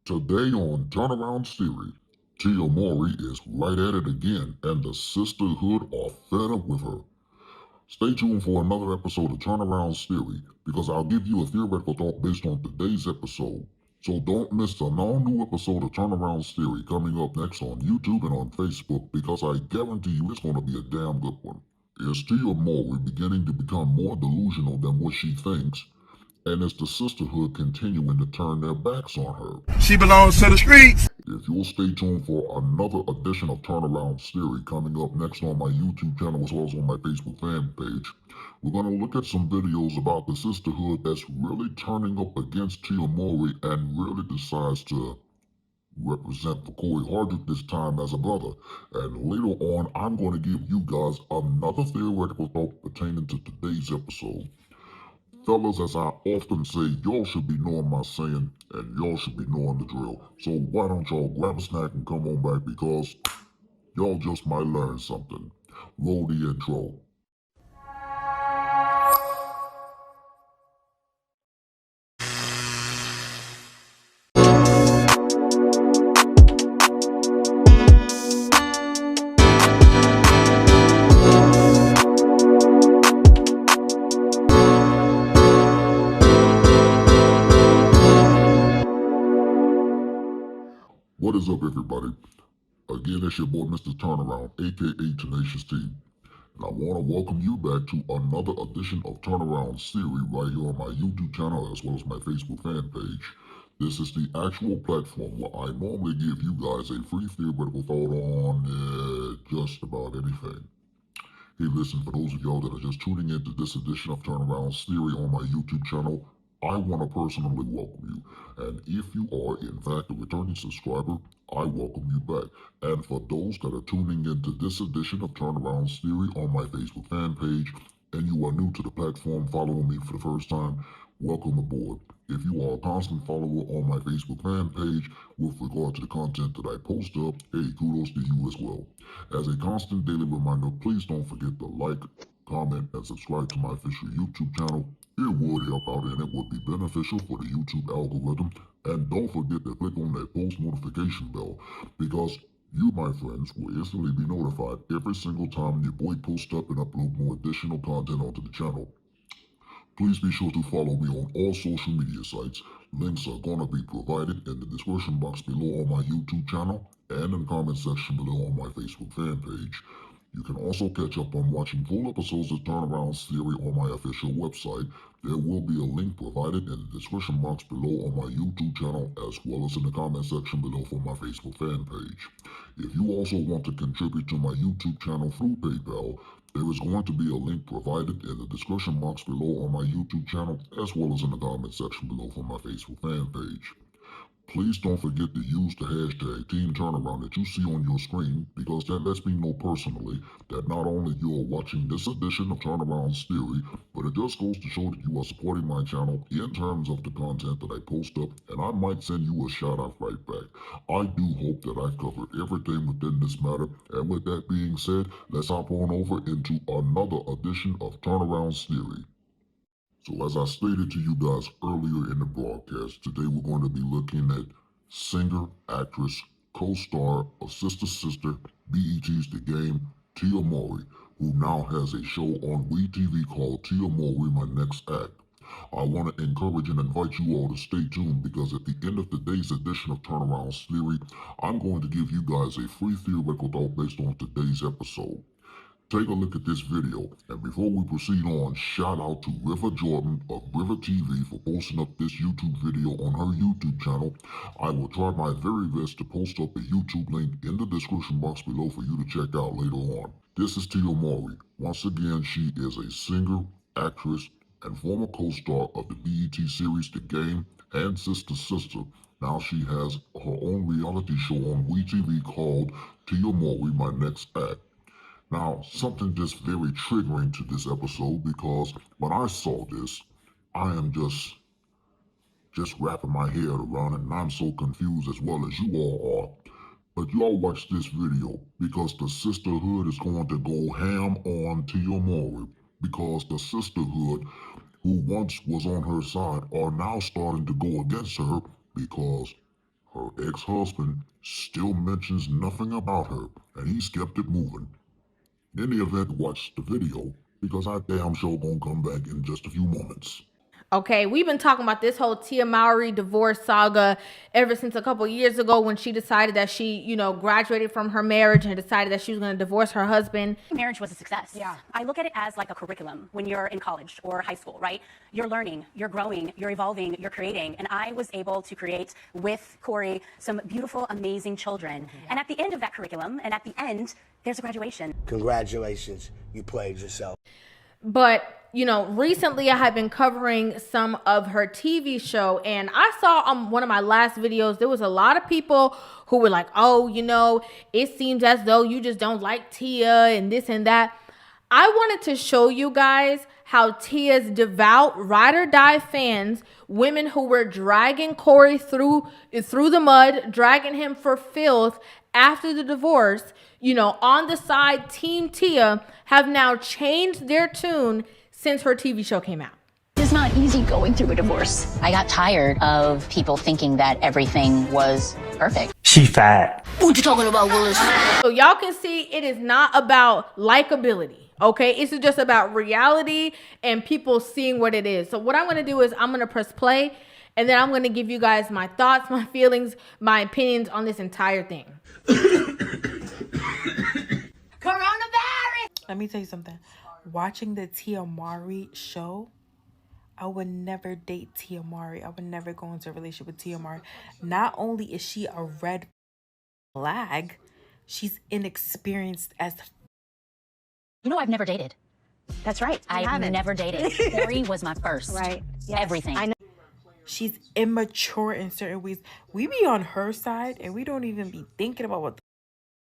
Today on Turnaround Theory, Tia Mowry is right at it again, and the sisterhood are fed up with her. Stay tuned for another episode of Turnaround Theory, because I'll give you a theoretical thought based on today's episode. So don't miss an all-new episode of Turnaround Theory coming up next on YouTube and on Facebook, because I guarantee you it's going to be a damn good one. Is Tia Mowry beginning to become more delusional than what she thinks? And is the sisterhood continuing to turn their backs on her? She belongs to the streets. If you'll stay tuned for another edition of Turnaround Theory coming up next on my YouTube channel as well as on my Facebook fan page, we're going to look at some videos about the sisterhood that's really turning up against Tia Mowry and really decides to represent for Cory Hardrict this time as a brother. And later on, I'm going to give you guys another theoretical thought pertaining to today's episode. Fellas, as I often say, y'all should be knowing my saying, and y'all should be knowing the drill. So why don't y'all grab a snack and come on back, because y'all just might learn something. Roll the intro. What is up, everybody? Again, it's your boy, Mr. Turnaround, aka Tenacious T. And I want to welcome you back to another edition of Turnaround Theory right here on my YouTube channel as well as my Facebook fan page. This is the actual platform where I normally give you guys a free theoretical thought on just about anything. Hey, listen, for those of y'all that are just tuning into this edition of Turnaround Theory on my YouTube channel, I want to personally welcome you. And if you are, in fact, a returning subscriber, I welcome you back. And for those that are tuning into this edition of Turnaround Theory on my Facebook fan page, and you are new to the platform following me for the first time, welcome aboard. If you are a constant follower on my Facebook fan page with regard to the content that I post up, hey, kudos to you as well. As a constant daily reminder, please don't forget to like, comment, and subscribe to my official YouTube channel. It would help out and it would be beneficial for the YouTube algorithm. And don't forget to click on that post notification bell, because you, my friends, will instantly be notified every single time your boy posts up and upload more additional content onto the channel. Please be sure to follow me on all social media sites. Links are going to be provided in the description box below on my YouTube channel and in the comment section below on my Facebook fan page. You can also catch up on watching full episodes of Turnaround Theory on my official website. There will be a link provided in the description box below on my YouTube channel as well as in the comment section below for my Facebook fan page. If you also want to contribute to my YouTube channel through PayPal, there is going to be a link provided in the description box below on my YouTube channel as well as in the comment section below for my Facebook fan page. Please don't forget to use the hashtag Team Turnaround that you see on your screen, because that lets me know personally that not only you are watching this edition of Turnaround Theory, but it just goes to show that you are supporting my channel in terms of the content that I post up, and I might send you a shout out right back. I do hope that I've covered everything within this matter, and with that being said, let's hop on over into another edition of Turnaround Theory. So as I stated to you guys earlier in the broadcast, today we're going to be looking at singer, actress, co-star of Sister Sister, BET's The Game, Tia Mowry, who now has a show on WeTV called Tia Mowry My Next Act. I want to encourage and invite you all to stay tuned, because at the end of today's edition of Turnaround Theory, I'm going to give you guys a free theoretical thought based on today's episode. Take a look at this video, and before we proceed on, shout out to River Jordan of River TV for posting up this YouTube video on her YouTube channel. I will try my very best to post up a YouTube link in the description box below for you to check out later on. This is Tia Mowry. Once again, she is a singer, actress, and former co-star of the BET series The Game and Sister Sister. Now she has her own reality show on WeTV called Tia Mowry My Next Act. Now, something just very triggering to this episode, because when I saw this, I am just wrapping my head around it, and I'm so confused as well as you all are. But y'all watch this video, because the sisterhood is going to go ham on Tia Mowry, because the sisterhood who once was on her side are now starting to go against her, because her ex-husband still mentions nothing about her, and he's kept it moving. In the event, watch the video, because I damn sure gonna come back in just a few moments. Okay, we've been talking about this whole Tia Mowry divorce saga ever since a couple years ago when she decided that she, graduated from her marriage and decided that she was going to divorce her husband. Marriage was a success. Yeah. I look at it as like a curriculum when you're in college or high school, right? You're learning, you're growing, you're evolving, you're creating. And I was able to create with Cory some beautiful, amazing children. Mm-hmm. And at the end of that curriculum, and at the end, there's a graduation. Congratulations, you played yourself. But, recently I have been covering some of her TV show, and I saw on one of my last videos, there was a lot of people who were like, oh, it seems as though you just don't like Tia and this and that. I wanted to show you guys how Tia's devout ride or die fans, women who were dragging Cory through the mud, dragging him for filth after the divorce, on the side, Team Tia, have now changed their tune since her TV show came out. It's not easy going through a divorce. I got tired of people thinking that everything was perfect. She fat. What you talking about, Willis? So y'all can see it is not about likability. Okay, it's just about reality and people seeing what it is. So what I'm going to do is I'm going to press play, and then I'm going to give you guys my thoughts, my feelings, my opinions on this entire thing. Coronavirus! Let me tell you something. Watching the Tia Mowry show, I would never date Tia Mowry. I would never go into a relationship with Tia Mowry. Not only is she a red flag, she's inexperienced as... I've never dated. That's right. I've never dated. Cory was my first. Right. Yes. Everything. I know. She's immature in certain ways. We be on her side and we don't even be thinking about what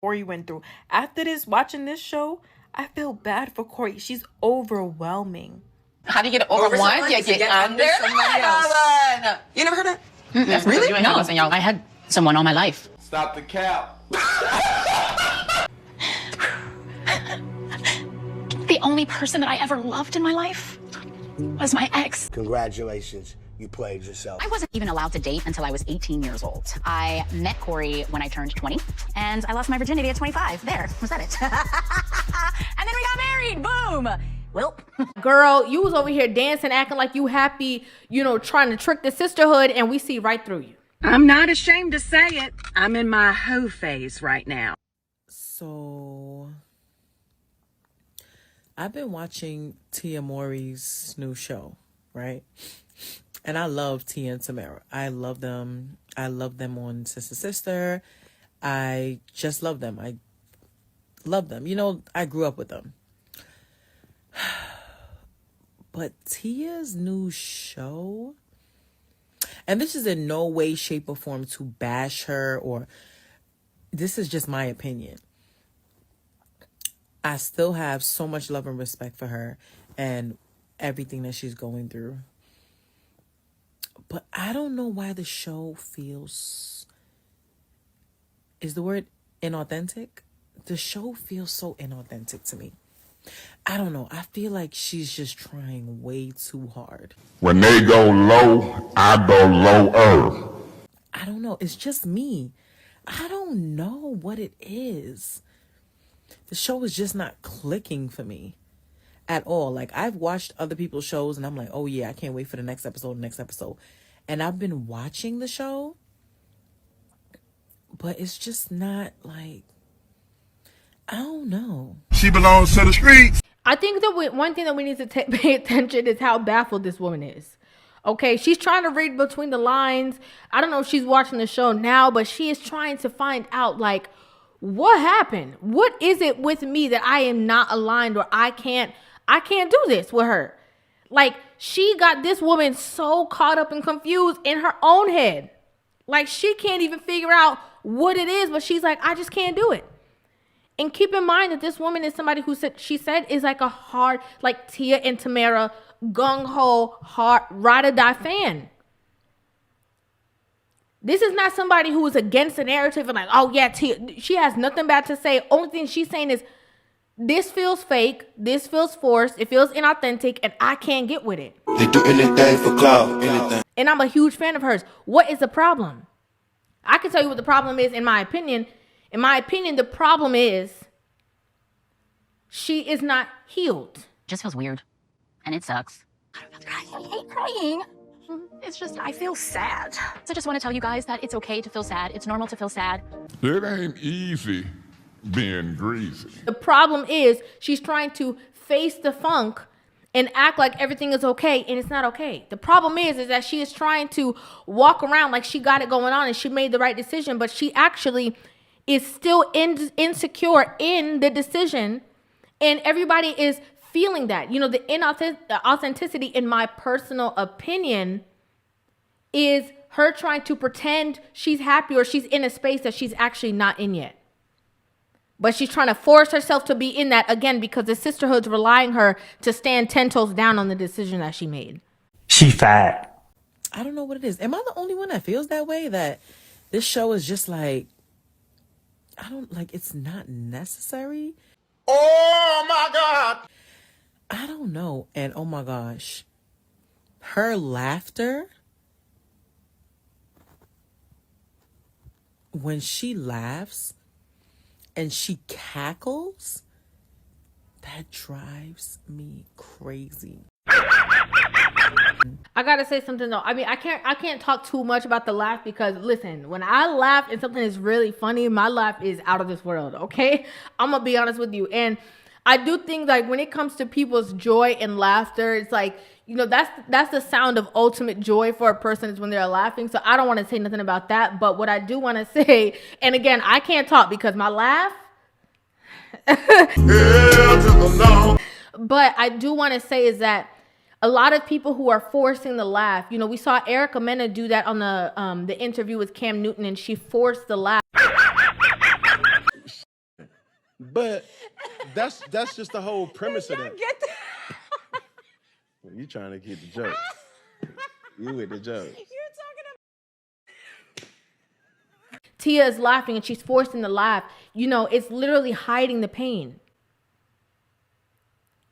Cory went through. After watching this show, I feel bad for Cory. She's overwhelming. How do you get over one? You get under somebody else. You never heard that? That's really? No. I had someone all my life. Stop the cap. The only person that I ever loved in my life was my ex. Congratulations, you played yourself. I wasn't even allowed to date until I was 18 years old. I met Cory when I turned 20, and I lost my virginity at 25. There, was that it? And then we got married, boom. Well, girl, you was over here dancing, acting like you happy, trying to trick the sisterhood, and we see right through you. I'm not ashamed to say it. I'm in my hoe phase right now. So... I've been watching Tia Mowry's new show, right? And I love Tia and Tamara. I love them. I love them on Sister. I just love them. I love them. I grew up with them. But Tia's new show, and this is in no way, shape, or form to bash her, or this is just my opinion. I still have so much love and respect for her and everything that she's going through. But I don't know why the show feels... Is the word inauthentic? The show feels so inauthentic to me. I don't know. I feel like she's just trying way too hard. When they go low, I go lower. I don't know. It's just me. I don't know what it is. The show is just not clicking for me at all. Like, I've watched other people's shows and I'm like, oh yeah, I can't wait for the next episode. And I've been watching the show, but it's just not like, I don't know. She belongs to the streets. I think that one thing that we need to pay attention is how baffled this woman is. Okay, she's trying to read between the lines. I don't know if she's watching the show now, but she is trying to find out, like, what happened? What is it with me that I am not aligned, or I can't do this with her? Like, she got this woman so caught up and confused in her own head. Like, she can't even figure out what it is, but she's like, I just can't do it. And keep in mind that this woman is somebody who she said is like a hard, like Tia and Tamara, gung-ho, hard, ride-or-die fan. This is not somebody who is against the narrative and like, oh yeah, Tia. She has nothing bad to say. Only thing she's saying is, this feels fake, this feels forced, it feels inauthentic, and I can't get with it. They do anything for clout, anything. And I'm a huge fan of hers. What is the problem? I can tell you what the problem is, in my opinion. In my opinion, the problem is she is not healed. Just feels weird. And it sucks. I don't know, I hate crying. It's just, I feel sad. So I just want to tell you guys that it's okay to feel sad. It's normal to feel sad. It ain't easy being greasy. The problem is she's trying to face the funk and act like everything is okay, and it's not okay. The problem is that she is trying to walk around like she got it going on and she made the right decision, but she actually is still insecure in the decision, and everybody is feeling that. You know, the authenticity, in my personal opinion, is her trying to pretend she's happy or she's in a space that she's actually not in yet. But she's trying to force herself to be in that, again, because the sisterhood's relying her to stand 10 toes down on the decision that she made. She fat. I don't know what it is. Am I the only one that feels that way? That this show is just like, it's not necessary? Oh my God! I don't know. And oh my gosh, her laughter, when she laughs and she cackles, that drives me crazy. I gotta say something though. I mean, I can't talk too much about the laugh because listen, when I laugh and something is really funny, my laugh is out of this world. Okay, I'm gonna be honest with you, and I do think like when it comes to people's joy and laughter, it's like, you know, that's the sound of ultimate joy for a person, is when they're laughing. So I don't want to say nothing about that. But what I do want to say, and again, I can't talk because my laugh. But I do want to say is that a lot of people who are forcing the laugh, you know, we saw Erica Mena do that on the interview with Cam Newton, and she forced the laugh. But that's just the whole premise of that. Get that? Well, you trying to get the joke. You with the joke. You're talking about. Tia is laughing and she's forcing the laugh. You know, it's literally hiding the pain.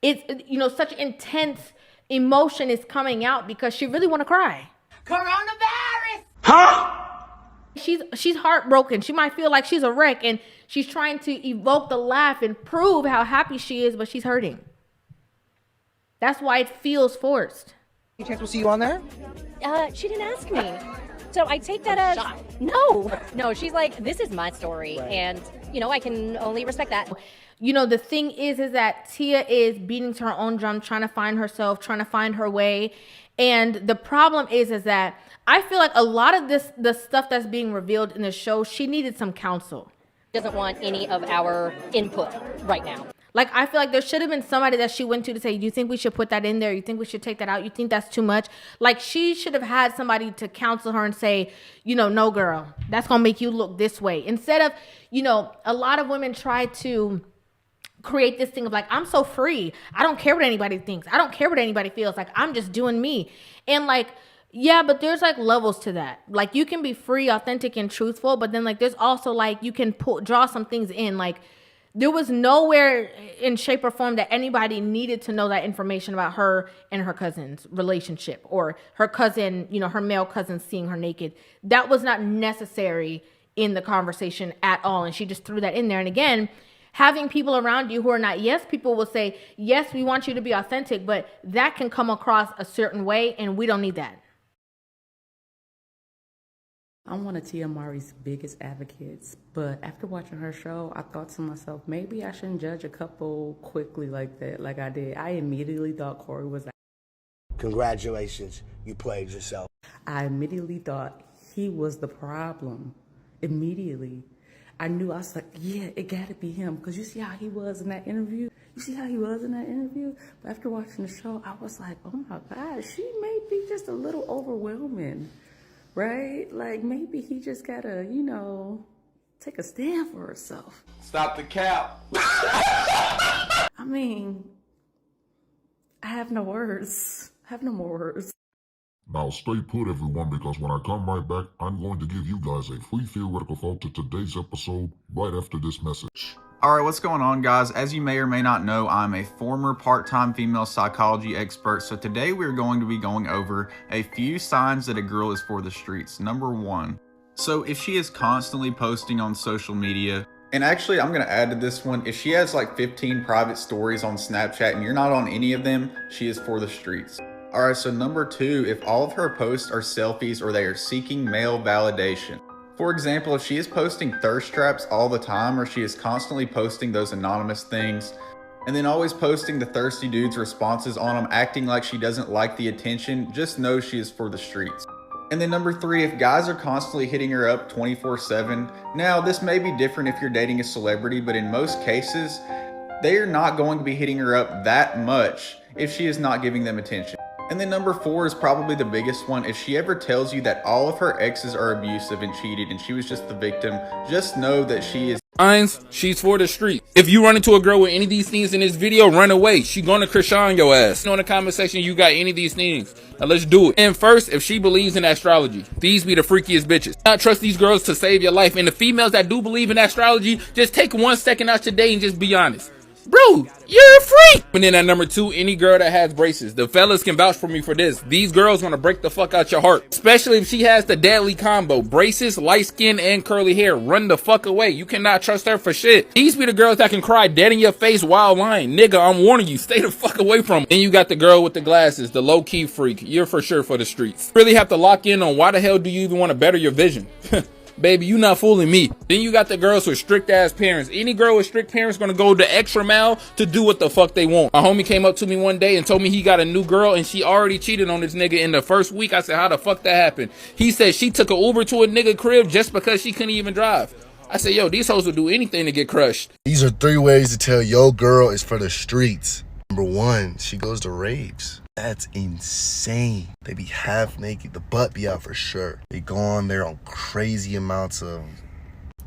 It's, you know, such intense emotion is coming out because she really want to cry. Coronavirus! Huh? She's heartbroken. She might feel like she's a wreck, and she's trying to evoke the laugh and prove how happy she is, but she's hurting. That's why it feels forced. Any chance we'll see you on there? She didn't ask me. So I take that as no. She's like, this is my story, and you know, I can only respect that. You know, the thing is that Tia is beating to her own drum, trying to find herself, trying to find her way. And the problem is that I feel like a lot of the stuff that's being revealed in the show, she needed some counsel. Doesn't want any of our input right now. Like, I feel like there should have been somebody that she went to say, do you think we should put that in there? You think we should take that out? You think that's too much? Like, she should have had somebody to counsel her and say, you know, no, girl, that's going to make you look this way. Instead of, you know, a lot of women try to create this thing of like, I'm so free. I don't care what anybody thinks. I don't care what anybody feels. Like, I'm just doing me. And like, yeah, but there's like levels to that. Like, you can be free, authentic, and truthful, but then like there's also like you can draw some things in. Like, there was nowhere in shape or form that anybody needed to know that information about her and her cousin's relationship, or her cousin, you know, her male cousin seeing her naked. That was not necessary in the conversation at all. And she just threw that in there. And again, having people around you who are not yes people will say, yes, we want you to be authentic, but that can come across a certain way, and we don't need that. I'm one of Tia Mowry's biggest advocates, but after watching her show, I thought to myself, maybe I shouldn't judge a couple quickly like that, like I did. I immediately thought Cory was... Congratulations, you played yourself. I immediately thought he was the problem. Immediately. I knew, I was like, yeah, it gotta be him, because you see how he was in that interview? But after watching the show, I was like, oh my God, she may be just a little overwhelming. Right? Like, maybe he just gotta, you know, take a stand for herself. Stop the cap. I mean, I have no words. I have no more words. Now stay put, everyone, because when I come right back, I'm going to give you guys a free theoretical thought to today's episode right after this message. Alright, what's going on, guys? As you may or may not know, I'm a former part-time female psychology expert, so today we're going to be going over a few signs that a girl is for the streets. Number 1, So if she is constantly posting on social media, and actually I'm going to add to this one, if she has like 15 private stories on Snapchat and you're not on any of them, she is for the streets. Alright, so number 2, if all of her posts are selfies or they are seeking male validation. For example, if she is posting thirst traps all the time, or she is constantly posting those anonymous things, and then always posting the thirsty dude's responses on them, acting like she doesn't like the attention, just know she is for the streets. And then number 3, if guys are constantly hitting her up 24/7, now this may be different if you're dating a celebrity, but in most cases, they are not going to be hitting her up that much if she is not giving them attention. And then number 4 is probably the biggest one. If she ever tells you that all of her exes are abusive and cheated and she was just the victim, just know that she is she's for the street. If you run into a girl with any of these things in this video, run away. She gonna Krishan your ass. In the comment section, you got any of these things. Now let's do it. And first, if she believes in astrology, these be the freakiest bitches. Not trust these girls to save your life. And the females that do believe in astrology, just take 1 second out your day and just be honest. Bro, you're a freak. And then at number 2, any girl that has braces. The fellas can vouch for me for this. These girls gonna break the fuck out your heart. Especially if she has the deadly combo. Braces, light skin, and curly hair. Run the fuck away. You cannot trust her for shit. These be the girls that can cry dead in your face while lying. Nigga, I'm warning you. Stay the fuck away from them. Then you got the girl with the glasses. The low-key freak. You're for sure for the streets. Really have to lock in on why the hell do you even want to better your vision. Baby, you not fooling me. Then you got the girls with strict ass parents. Any girl with strict parents gonna go the extra mile to do what the fuck they want. My homie came up to me one day and told me he got a new girl and she already cheated on this nigga in the first week. I said, how the fuck that happened? He said she took an Uber to a nigga crib just because she couldn't even drive. I said, yo, these hoes will do anything to get crushed. These are 3 ways to tell your girl is for the streets. Number 1, she goes to raves. That's insane. They be half naked. The butt be out for sure. They go on there on crazy amounts of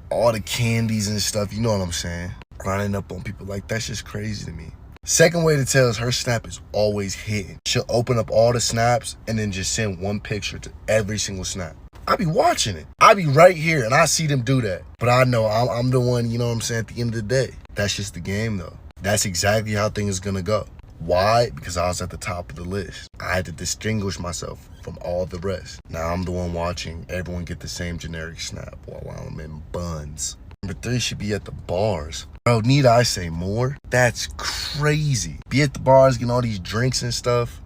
all the candies and stuff. You know what I'm saying? Grinding up on people like that's just crazy to me. Second way to tell is her snap is always hitting. She'll open up all the snaps and then just send one picture to every single snap. I be watching it. I be right here and I see them do that. But I know I'm the one, you know what I'm saying, at the end of the day. That's just the game though. That's exactly how things are gonna go. Why? Because I was at the top of the list. I had to distinguish myself from all the rest. Now I'm the one watching everyone get the same generic snap while I'm in buns. Number 3 should be at the bars. Bro, need I say more? That's crazy. Be at the bars getting all these drinks and stuff.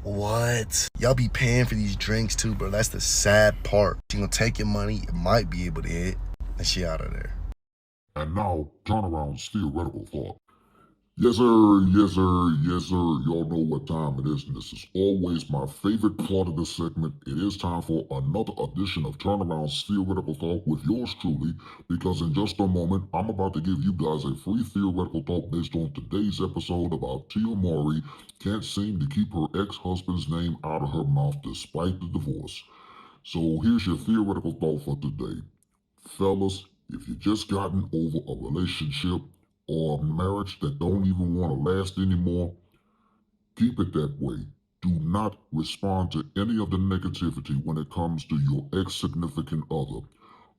What? Y'all be paying for these drinks too, bro. That's the sad part. She gonna take your money, it might be able to hit, and she out of there. And now, Turneround's theoretical thought. Yes, sir, yes, sir, yes, sir. Y'all know what time it is, and this is always my favorite part of this segment. It is time for another edition of Turneround's Theoretical Talk with yours truly, because in just a moment, I'm about to give you guys a free theoretical talk based on today's episode about Tia Mowry can't seem to keep her ex-husband's name out of her mouth despite the divorce. So here's your theoretical thought for today. Fellas, if you just gotten over a relationship or a marriage that don't even want to last anymore, keep it that way. Do not respond to any of the negativity when it comes to your ex-significant other.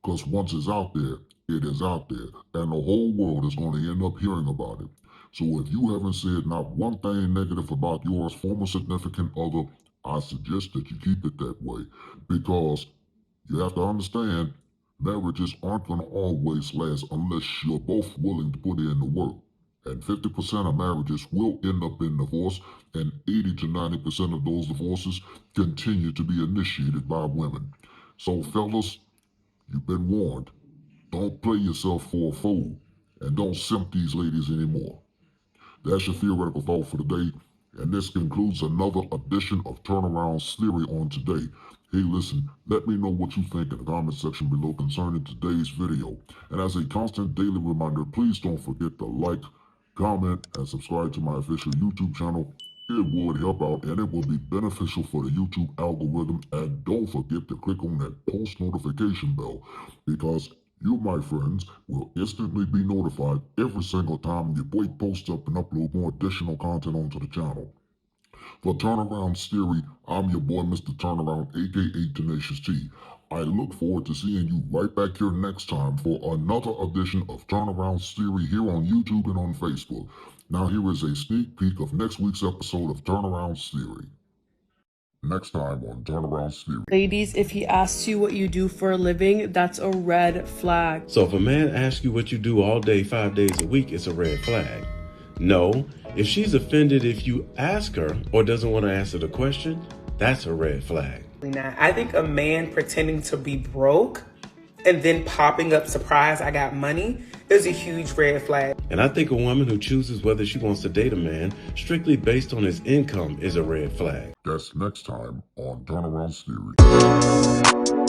Because once it's out there, it is out there. And the whole world is going to end up hearing about it. So if you haven't said not one thing negative about your former significant other, I suggest that you keep it that way. Because you have to understand, marriages aren't going to always last unless you're both willing to put in the work. And 50% of marriages will end up in divorce, and 80 to 90% of those divorces continue to be initiated by women. So fellas, you've been warned. Don't play yourself for a fool, and don't simp these ladies anymore. That's your theoretical thought for today, and this concludes another edition of Turnaround's Theory on today. Hey listen, let me know what you think in the comment section below concerning today's video. And as a constant daily reminder, please don't forget to like, comment, and subscribe to my official YouTube channel. It would help out and it will be beneficial for the YouTube algorithm. And don't forget to click on that post notification bell, because you, my friends, will instantly be notified every single time your boy posts up and upload more additional content onto the channel. For Turnaround's Theory, I'm your boy Mr. Turnaround, aka Tenacious T. I look forward to seeing you right back here next time for another edition of Turnaround's Theory here on YouTube and on Facebook. Now here is a sneak peek of next week's episode of Turnaround's Theory. Next time on Turnaround Theory. Ladies, if he asks you what you do for a living, that's a red flag. So if a man asks you what you do all day, 5 days a week, it's a red flag. No, if she's offended if you ask her or doesn't want to answer the question, that's a red flag. I think a man pretending to be broke and then popping up, surprise, I got money, is a huge red flag. And I think a woman who chooses whether she wants to date a man strictly based on his income is a red flag. That's next time on Turnaround Theory.